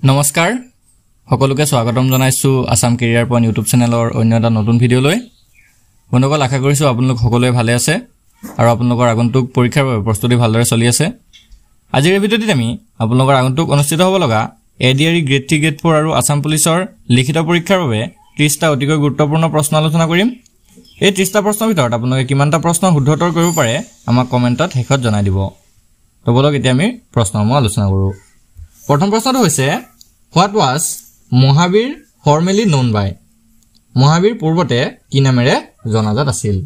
নমস্কাৰ সকলোকে স্বাগতম জনাইছো আসাম কেৰিয়াৰ পইণ্ট ইউটিউব চেনেলৰ অন্য এটা নতুন ভিডিঅ'লৈ বন্ধুসকল আশা কৰিছো আপোনালোক সকলোৱে ভালে আছে আৰু আপোনালোকৰ আগন্তুক পৰীক্ষাৰ বাবে প্ৰস্তুতি ভালদৰে চলি আছে আজিৰ এই ভিডিঅ'টিত আমি আপোনালোকৰ আগন্তুক অনুষ্ঠিত হ'ব লগা এডিআৰই গ্ৰেড 3 গ্ৰেড 4 আৰু আসাম পুলিচৰ লিখিত পৰীক্ষাৰ বাবে 30টা অতিকৈ গুৰুত্বপূৰ্ণ প্ৰশ্ন আলোচনা কৰিম এই 30টা প্ৰশ্নৰ ভিতৰত আপোনালোকে কিমানটা প্ৰশ্ন শুদ্ধ উত্তৰ কৰিব পাৰে আমাক কমেণ্টত শেষত জনাই দিব তো বলক এতিয়া আমি প্ৰশ্নসমূহ আলোচনা কৰো প্ৰথম প্ৰশ্নটো হৈছে What was Mahavir formerly known by? Mahavir পূৰ্বতে কি নামেৰে জনাজাত আছিল?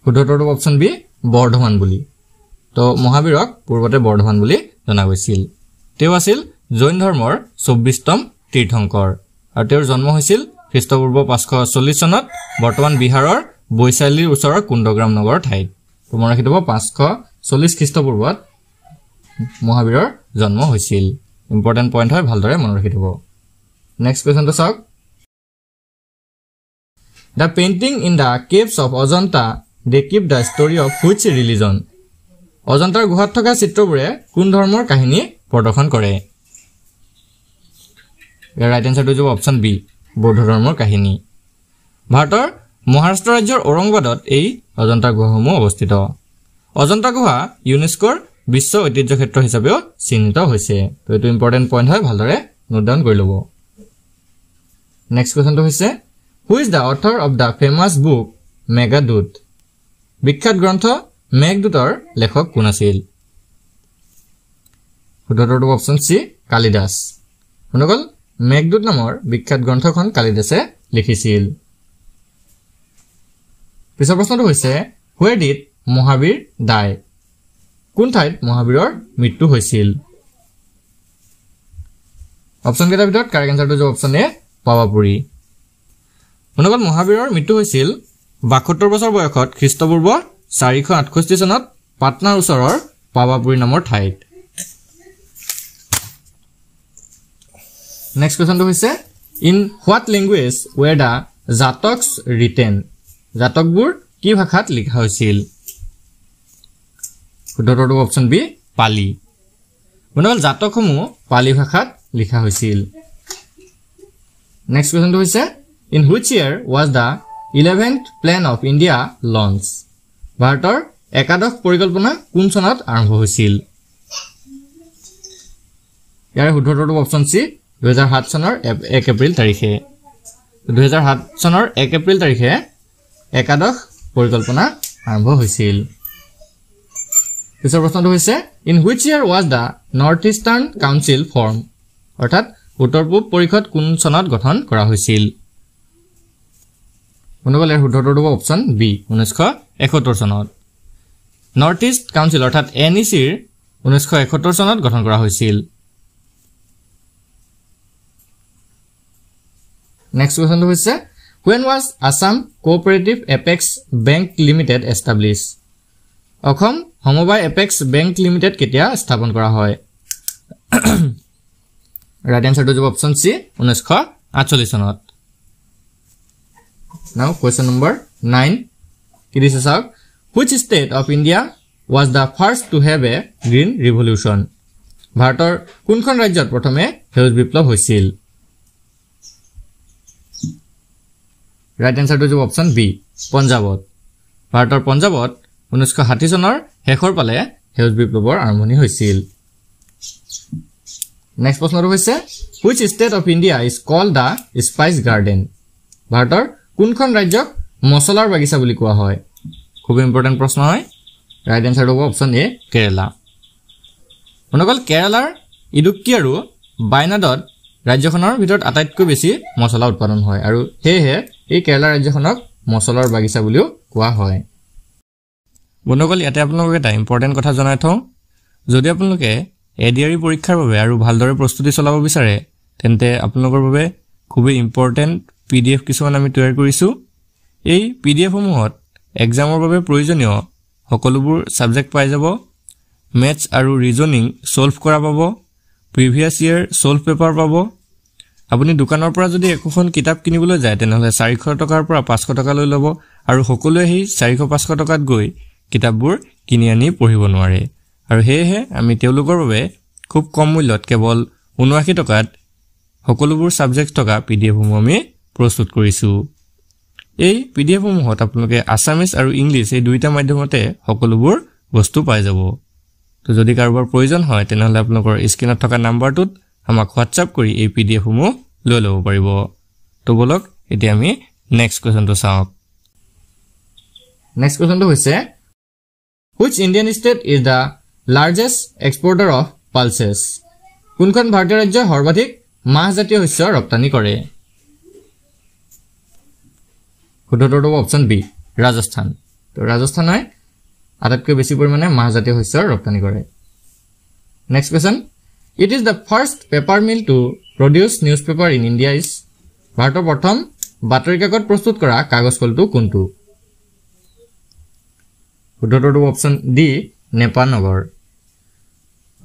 শুদ্ধটো অপচন বি বৰ্ধমান বুলি। তো মহাবীৰক পূৰ্বতে বৰ্ধমান বুলি জনা গৈছিল। তেওঁ আছিল জৈন ধৰ্মৰ 24তম তীৰ্থংকৰ আৰু তেওঁৰ জন্ম হৈছিল খ্ৰীষ্টপূৰ্ব 540 চনত বৰ্তমান বিহাৰৰ বৈশালীৰ ওচৰৰ কুণ্ডগ্ৰাম নগৰ ঠাইত। তো মনত ৰাখিব 540 খ্ৰীষ্টপূৰ্বত মহাবীৰৰ জন্ম হৈছিল ইম্পৰ্টেন্ট পইণ্ট হয় ভালদৰে মনত ৰাখিব নেক্সট কোৱেশ্চনটো চাওক The painting in the caves of Ajanta depict the story of which religion অজন্তাৰ গুহাত থকা চিত্ৰবোৰে কোন ধৰ্মৰ কাহিনী প্ৰদৰ্শন কৰে ইয়াৰ ৰাইট আনসাৰটো হ'ব অপচন বি বৌদ্ধ ধৰ্মৰ কাহিনী ভাৰতৰ মহাৰাষ্ট্ৰ ৰাজ্যৰ ঔৰংগাবাদত এই অজন্তা গুহাসমূহ অৱস্থিত অজন্তা গুহা ইউনেস্কোৰ বিশ্ব ঐতিহ্য ক্ষেত্ৰ হিচাপেও চিহ্নিত হৈছে তো এটো ইম্পৰ্টেন্ট পইণ্ট হয় ভালদৰে নোট ডাউন কৰি লব নেক্সট কোৱেশ্চনটো হৈছে who is the author of the famous book Meghdoot বিখ্যাত গ্ৰন্থ মেঘদূতৰ লেখক কোন আছিল শুদ্ধটো অপচন সি কালিদাস অনুগল মেঘদূত নামৰ বিখ্যাত গ্ৰন্থখন কালিদাসে লিখিছিল পিছৰ প্ৰশ্নটো হৈছে হুৱেৰ ডিড মহাবীৰ ডাই কোন ঠাইত মহাবীৰৰ মৃত্যু হৈছিল অপচন কেইটাৰ ভিতৰত কাৰেক্ট আনসাৰটো হ'ব অপচন এ পাৱাপুৰী অনুগত মহাবীৰৰ মৃত্যু হৈছিল 72 বছৰ বয়সত খ্ৰীষ্টপূৰ্ব 468 চনত পাটনাৰ ওচৰৰ পাৱাপুৰী নামৰ ঠাইত নেক্সট কোৱেশ্চনটো হৈছে in what language were the Jatakas written জাতকবোৰ কি ভাষাত লিখা হৈছিল শুদ্ধটো অপচন বি পালি বনল জাতকসমূহ পালি ভাষাত লিখা হৈছিল নেক্সট কোৱেশ্চনটো হৈছে in which year was the 11th plan of India launch ভাৰতৰ একাদশ পৰিকল্পনা কোন চনত আৰম্ভ হৈছিল ইয়াৰ শুদ্ধটো অপচন সি 2007 চনৰ 1 এপ্ৰিল তাৰিখে 2007 চনৰ 1 এপ্ৰিল তাৰিখে একাদশ পৰিকল্পনা আৰম্ভ হৈছিল পিছৰ প্ৰশ্নটো হৈছে in which year was the north eastern council form অৰ্থাৎ উত্তৰ পূব পৰিষদ কোন চনত গঠন কৰা হৈছিল অনুগলে শুদ্ধটো অপচন বি 1971 চনত নৰ্থ ইষ্ট কাউন্সিল অৰ্থাৎ এনইচিৰ 1971 চনত গঠন কৰা হৈছিল নেক্সট কোৱেশ্চনটো হৈছে when was Assam Cooperative Apex Bank Limited established Assam সমবায় এপেক্স বেংক লিমিটেড কেতিয়া স্থাপন কৰা হয় ৰাইট আনসাৰটো হ'ব অপচন সি 1948 চনত নাও কোৱেশ্চন নম্বৰ 9 কি দিছে চাওক which state of India was the first to have a green revolution ভাৰতৰ কোনখন ৰাজ্যত প্ৰথমে সেউজ বিপ্লৱ হৈছিল ৰাইট আনসাৰটো হ'ব অপচন বি পঞ্জাৱত ভাৰতৰ পঞ্জাৱত 1960 চনৰ শেষৰ পালে সেউজ বিপ্লৱৰ আৰম্ভণি হৈছিল নেক্সট প্ৰশ্নটো হৈছে which state of India is called the spice garden ভাৰতৰ কোনখন ৰাজ্যক মছলাৰ বাগিচা বুলি কোৱা হয় খুব ইম্পৰ্টেন্ট প্ৰশ্ন হয় ৰাইট আনসাৰ হ'ব অপচন এ কেৰালা অনুগল কেৰালাৰ ইডুক্কি আৰু বাইনাডত ৰাজ্যখনৰ ভিতৰত আটাইতকৈ বেছি মছলা উৎপাদন হয় আৰু হেহে এই কেৰালা ৰাজ্যখনক মছলাৰ বাগিচা বুলিও কোৱা হয় বন্ধুসকল ইয়াতে আপোনালোকক এটা ইম্পৰ্টেন্ট কথা জনাই থওঁ যদি আপোনালোকে এডিআৰই পৰীক্ষাৰ বাবে আৰু ভালদৰে প্ৰস্তুতি চলাব বিচাৰে তেন্তে আপোনালোকৰ বাবে খুবই ইম্পৰ্টেন্ট পিডিএফ কিছুমান আমি তৈয়াৰ কৰিছো এই পিডিএফ সমূহত এক্সামৰ বাবে প্ৰয়োজনীয় সকলোবোৰ সাবজেক্ট পাই যাব মেথছ আৰু ৰিজনিং সলভ কৰা পাব প্ৰিভিয়াস ইয়াৰ সলভ পেপাৰ পাব আপুনি দোকানৰ পৰা যদি এখন কিতাপ কিনিবলৈ যায় তেনেহলে 400 টকাৰ পৰা 500 টকা লৈ ল'ব আৰু সকলোৱে এই 400-500 টকাত গৈ কিতাপবোৰ কিনি আনি পঢ়িব নোৱাৰে আৰু হেহে আমি তেওঁলোকৰ বাবে খুব কম মূল্যত কেৱল 79 টকাত সকলোবোৰ সাবজেক্ট থকা পিডিএফ সমূহ আমি প্ৰস্তুত কৰিছো এই পিডিএফ সমূহত আপোনালোকে আসামিজ আৰু ইংলিশ এই দুইটা মাধ্যমতে সকলোবোৰ বস্তু পাই যাব তো যদি কাৰোবাৰ প্ৰয়োজন হয় তেনেহলে আপোনালোকৰ স্ক্ৰিনত থকা নাম্বাৰটোত আমাক WhatsApp কৰি এই পিডিএফ সমূহ লৈ ল'ব পাৰিব তো বলক এতিয়া আমি নেক্সট কোৱেশ্চনটো চাওঁ নেক্সট কোৱেশ্চনটো হৈছে Which Indian state is the largest exporter of pulses? কোনখন ভাৰতীয় ৰাজ্য সৰ্বাধিক মাহজাতীয় শস্য ৰপ্তানি কৰে? শুদ্ধটো অপচন বি ৰাজস্থান। তো ৰাজস্থানে আটাইতকৈ বেছি পৰিমাণে মাহজাতীয় শস্য ৰপ্তানি কৰে। Next question It is the first paper mill to produce newspaper in India is ভাৰতৰ প্ৰথম বাতৰি কাকত প্ৰস্তুত কৰা কাগজ কলটো কোনটো? শুদ্ধটো অপচন ডি নেপানগৰ।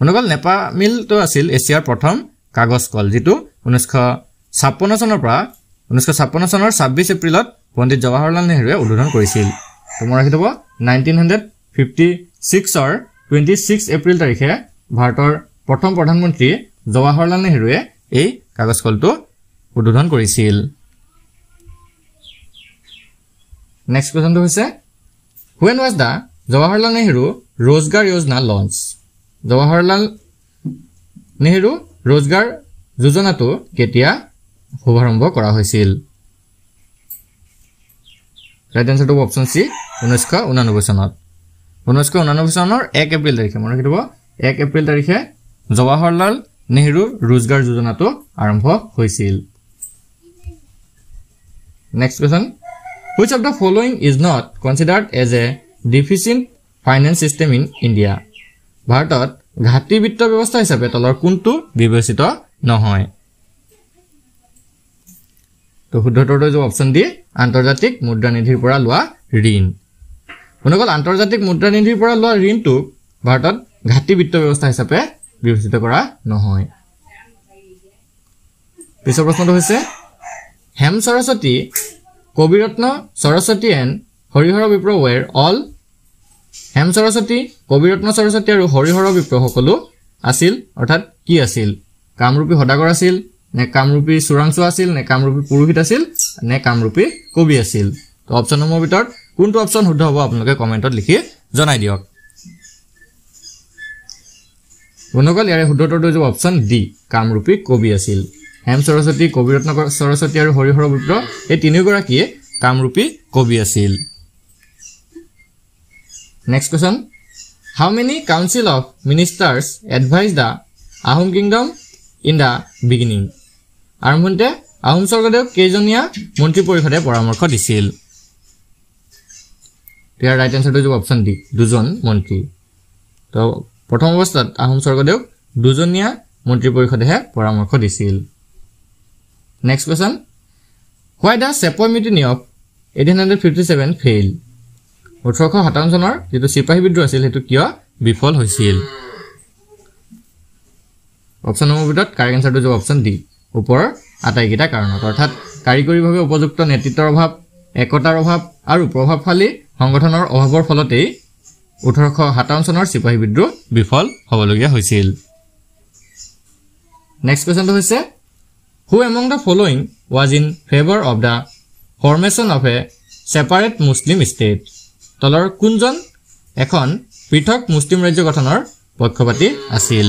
অনুকল নেপা মিল তো আছিল এছিয়াৰ প্ৰথম কাগজ কল যেটো 1956 চনৰ পৰা 1956 চনৰ 26 এপ্ৰিলত পণ্ডিত জৱাহৰলাল নেহৰুৱে উদ্বোধন কৰিছিল। তোমাৰ ৰাখি থব 1956 ৰ 26 এপ্ৰিল তাৰিখে ভাৰতৰ প্ৰথম প্ৰধানমন্ত্ৰী জৱাহৰলাল নেহৰুৱে এই কাগজ কলটো উদ্বোধন কৰিছিল। নেক্সট কোৱেশ্চনটো হৈছে When was the Jawaharlal Nehru Rozgar Yojana launched? Jawaharlal Nehru Rozgar Yojana to কেতিয়া শুভাৰম্ভ কৰা হৈছিল? ৰাইট আনসাৰটো অপচন সি 1989 চনত 1989 চনৰ 1 এপ্ৰিল তাৰিখে মনত ৰাখিব 1 এপ্ৰিল তাৰিখে জৱাহৰলাল নেহৰু ৰোজগাৰ যোজনাটো আৰম্ভ হৈছিল। Next question Which of the following is not considered as a deficient finance system in India? ভাৰতত ঘাটি বিত্ত ব্যৱস্থা হিচাপে তলৰ কোনটো বিবেচিত নহয়? তো শুদ্ধটো যে অপচন ডি আন্তৰ্জাতিক মুদ্ৰা নিধিৰ পৰা লোৱা ঋণ। অনুকল আন্তৰ্জাতিক মুদ্ৰা নিধিৰ পৰা লোৱা ঋণটো ভাৰতত ঘাটি বিত্ত ব্যৱস্থা হিচাপে বিবেচিত কৰা নহয়। পিছৰ প্ৰশ্নটো হৈছে Hem Saraswati Kaviratna Saraswati and Harihar Bipra were all Hem Saraswati Kaviratna Saraswati আৰু হৰিহৰ বিপ্ৰ সকলো আছিল অৰ্থাৎ কি আছিল? কামৰূপী সদাগৰ আছিল নে কামৰূপী চুৰাংচু আছিল নে কামৰূপী পুৰোহিত আছিল নে কামৰূপী কবি আছিল? তো অপচনসমূহৰ ভিতৰত কোনটো অপচন শুদ্ধ হ'ব আপোনালোকে কমেন্টত লিখি জনাই দিয়ক। অনুকল ইয়াৰে শুদ্ধটো যে অপচন ডি কামৰূপী কবি আছিল। হেম সৰস্বতী কবিৰত্ন সৰস্বতী আৰু হৰিহৰ বিপ্ৰ এই তিনিগৰাকীয়ে কামৰূপী কবি আছিল। Next question How many council of ministers advised the Ahom kingdom in the beginning? আৰম্ভণিতে আহোম স্বৰ্গদেউ কেইজনীয়া মন্ত্ৰী পৰিষদে পৰামৰ্শ দিছিল? ইয়াৰ ৰাইট আনসাৰটো যে অপচন ডি দুজন মন্ত্ৰী। তো প্ৰথম অৱস্থাত আহোম স্বৰ্গদেউ দুজনীয়া মন্ত্ৰী পৰিষদেহে পৰামৰ্শ দিছিল। Next question Why does Sepoy Mutiny of 1857 fail? 1857 চনৰ যেটো সিপাহী বিদ্ৰোহ আছিল হেতু কিয় বিফল হৈছিল? অপচন নম্বৰ ভিতৰত কাৰেক্ট আনসাৰটো যে অপচন ডি ওপৰ আটাইকেইটা কাৰণত অৰ্থাৎ কাৰিকৰীভাৱে উপযুক্ত নেতৃত্বৰ অভাৱ একতাৰ অভাৱ আৰু প্ৰভাৱশালী সংগঠনৰ অভাৱৰ ফলতেই 1857 চনৰ সিপাহী বিদ্ৰোহ বিফল হ'বলগীয়া হৈছিল। নেক্সট কোৱেশ্চনটো হৈছে Who among the following was in favor of the formation of a separate Muslim state? তলৰ কোনজন এখন পৃথক মুছলিম ৰাজ্য গঠনৰ পক্ষপাতী আছিল?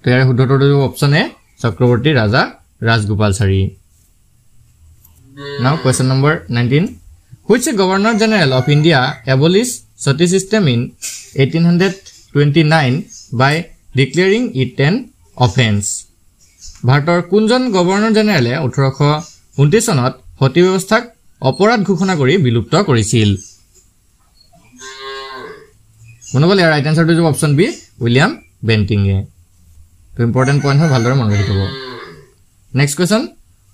ইয়াৰ শুদ্ধটো option A Chakraborty Raja ৰাজগোপালচাৰী। Now question number 19 Which Governor General of India abolished sati system in 1829 by declaring it an offense? ভাৰতৰ কোনজন গভৰ্ণৰ জেনেৰেলে 1829 চনত সতী ব্যৱস্থাক অপৰাধ ঘোষণা কৰি বিলুপ্ত কৰিছিল? মনোবল ইয়াৰ ৰাইট আনসাৰটো অপচন বি উইলিয়াম বেন্টিঙে। তো ইম্পৰ্টেন্ট পইণ্ট হয় ভালদৰে মনত ৰাখিব। Next question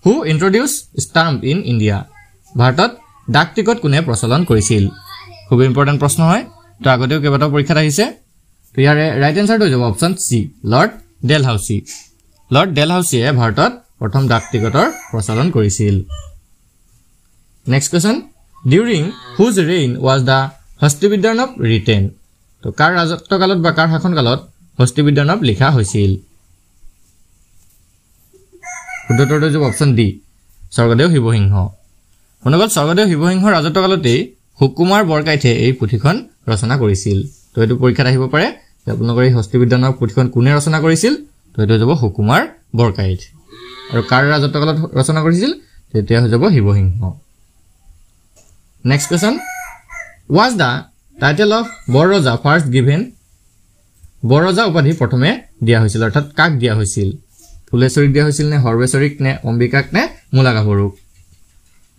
Who introduced stamp in India? ভাৰতত ডাক টিকট কোনে প্ৰচলন কৰিছিল? খুব ইম্পৰ্টেন্ট প্ৰশ্ন হয় তো আগতেও কেইবাটাও পৰীক্ষাত আহিছে। তো ইয়াৰে ৰাইট আনসাৰটো হ'ব option C Lord Dalhousie. Lord ডেলহাউসিয়ে ভাৰতত প্ৰথম ডাক টিকটৰ প্ৰচলন কৰিছিল। Next question During whose reign was the হস্তিবিদ্যাৰ্ণৱ ৰিটেন তো কাৰ ৰাজত্বকালত বা কাৰ শাসনকালত হস্তিবিদ্যাৰ্ণৱ লিখা হৈছিল শুদ্ধটো হ'ব অপচন ডি স্বৰ্গদেউ শিৱসিংহ মনগল স্বৰ্গদেউ শিৱসিংহৰ ৰাজত্বকালতেই সুকুমাৰ বৰকাইতে এই পুথিখন ৰচনা কৰিছিল তো এটো পৰীক্ষাত আহিব পাৰে যে আপোনালোকৰ এই হস্তিবিদ্যাৰ্ণৱ পুথিখন কোনে ৰচনা কৰিছিল তো এটো হ'ব সুকুমাৰ বৰকাইত আৰু কাৰ ৰাজত্বকালত ৰচনা কৰিছিল তেতিয়া হৈ যাব Siva Singha next question was the title of Borraja first given Borraja উপাধি প্ৰথমে দিয়া হৈছিল অৰ্থাৎ কাক দিয়া হৈছিল ফুলেশ্বৰীক দিয়া হৈছিল নে হৰবেশ্বৰীক নে অম্বিকাক নে মূলাগাভৰুক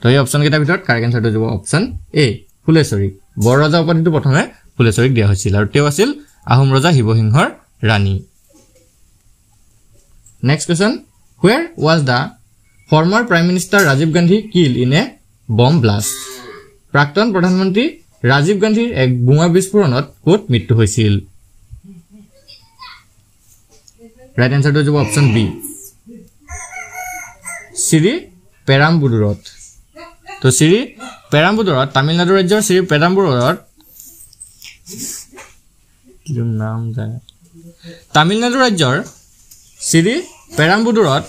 তো এই অপচন কেইটাৰ ভিতৰত কাৰেক্ট আনসাৰটো হ'ব অপচন এ ফুলেশ্বৰীক বৰৰজা উপাধিটো প্ৰথমে ফুলেশ্বৰীক দিয়া হৈছিল আৰু তেওঁ আছিল আহোম ৰজা শিৱসিংহৰ ৰাণী next question where was the former prime minister Rajiv Gandhi killed in a bomb blast প্ৰাক্তন প্ৰধানমন্ত্ৰী ৰাজীৱ গান্ধীৰ এক বোমা বিস্ফোৰণত ক'ত মৃত্যু হৈছিল ৰাইট আনসাৰটো হ'ব অপচন বি শ্ৰী পেৰাম্বুদুৰত তো শ্ৰী পেৰাম্বুদুৰত তামিলনাডু ৰাজ্যৰ শ্ৰী পেৰাম্বুদুৰত কি নাম যায় তামিলনাডু ৰাজ্যৰ শ্ৰী পেৰাম্বুদুৰত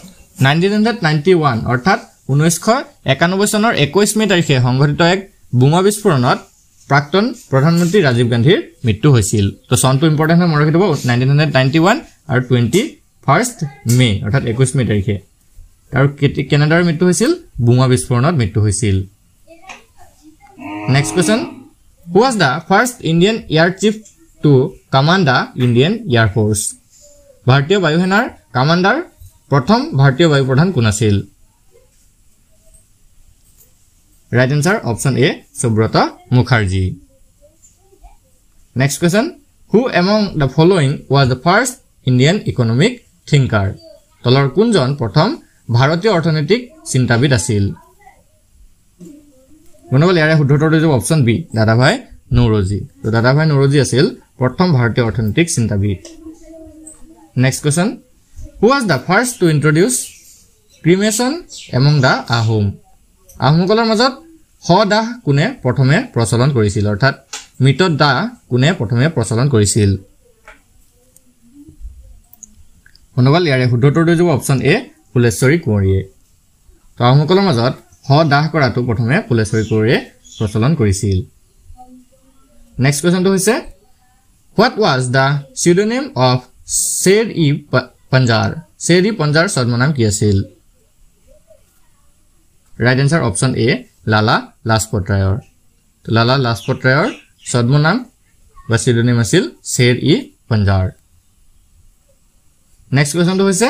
1991 অৰ্থাৎ 1991 চনৰ 21 মে তাৰিখে সংঘটিত এক বোমা বিস্ফোৰণত প্ৰাক্তন প্ৰধানমন্ত্ৰী ৰাজীৱ গান্ধীৰ মৃত্যু হৈছিল তো সনটো ইম্পৰ্টেন্ট হয় মনত ৰাখিব 1991 আৰু 21st মে অৰ্থাৎ 21 মে তাৰিখে আৰু কেনেডাৰ মৃত্যু হৈছিল বোমা বিস্ফোৰণত মৃত্যু হৈছিল next question who was the first Indian air chief to command the Indian Air Force ভাৰতীয় বায়ুসেনাৰ কমান্ডাৰ প্ৰথম ভাৰতীয় বায়ু প্ৰধান কোন আছিল Right answer option A Subrata Mukherjee. Next question who among the following was the first Indian economic thinker? তলৰ কোনজন প্ৰথম ভাৰতীয় অৰ্থনৈতিক চিন্তাবিদ আছিল মনগল ইয়াৰে শুদ্ধটো হ'ব অপচন বি দাদাভাই নৌৰোজী তো দাদাভাই নৌৰোজী আছিল প্ৰথম ভাৰতীয় অৰ্থনৈতিক চিন্তাবিদ Next question who was the first to introduce cremation among the Ahom আহোমসকলৰ মাজত দাহ কোনে প্ৰথমে প্ৰচলন কৰিছিল অৰ্থাৎ মৃত দাহ কোনে প্ৰথমে প্ৰচলন কৰিছিল মনগল ইয়াৰে শুদ্ধটো হ'ব অপচন এ ফুলেশ্বৰী কোঁৱৰীয়ে তো আহোমসকলৰ মাজত দাহ কৰাটো প্ৰথমে ফুলেশ্বৰী কোঁৱৰীয়ে প্ৰচলন কৰিছিল নেক্সট কোৱেশ্চনটো হৈছে what was the pseudonym of Sher-e-Panjar Sher-e-Panjar ছদ্মনাম কি আছিল Right answer option A Lala Lajpat Rayৰ তো Lala Lajpat Rayৰ ছদ্মনাম বা pseudonym আছিল Sher-e-Panjar Next question to হৈছে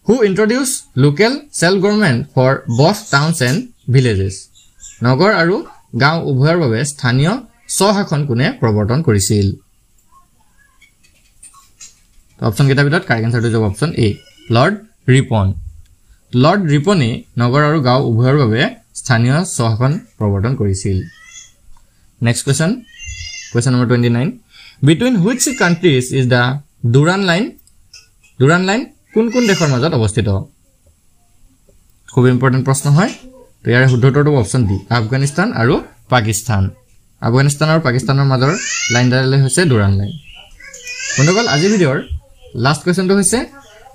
who introduced local self government for both towns and villages নগৰ আৰু গাঁও উভয়ৰ বাবে স্থানীয় স্বশাসন কোনে প্ৰৱৰ্তন কৰিছিল অপচন কেইটাৰ ভিতৰত কাৰেক্ট আনসাৰটো হ'ব অপচন A লৰ্ড ৰিপনে নগৰ আৰু গাঁও উভয়ৰ বাবে স্থানীয় স্বশাসন প্ৰৱৰ্তন কৰিছিল next question number 29 between which countries is the Duran line কোন কোন দেশৰ মাজত অৱস্থিত খুব ইম্পৰ্টেন্ট প্ৰশ্ন হয় তো ইয়াৰ শুদ্ধটো হ'ব অপচন ডি আফগানিস্তান আৰু পাকিস্তান আফগানিস্তান আৰু পাকিস্তানৰ মাজৰ লাইনডাল হৈছে Duran line বন্ধুসকল আজি ভিডিঅ'ৰ লাষ্ট কোৱেশ্চনটো হৈছে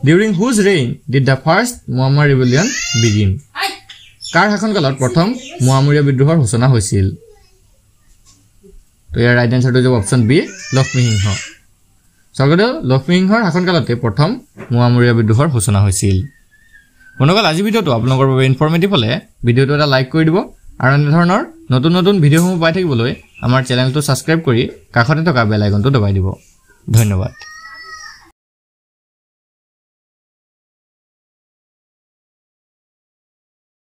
during whose reign did the first Muammar rebellion begin কাৰ শাসনকালত প্ৰথম মুয়ামৰীয়া বিদ্ৰোহৰ সূচনা হৈছিল তো ইয়াৰ ৰাইট আনসাৰটো হ'ব অপচন বি লক্ষ্মীসিংহ স্বৰ্গদেউ লক্ষ্মীসিংহৰ শাসনকালতে প্ৰথম মুয়ামৰীয়া বিদ্ৰোহৰ সূচনা হৈছিল বন্ধুসকল আজি ভিডিঅ'টো আপোনালোকৰ বাবে ইনফৰমেটিভ হলে ভিডিঅ'টো এটা লাইক কৰি দিব আৰু এনে ধৰণৰ নতুন নতুন ভিডিঅ'সমূহ পাই থাকিবলৈ আমাৰ চেনেলটো সাবস্ক্ৰাইব কৰি কাষতে থকা বেল আইকনটো দবাই দিব ধন্যবাদ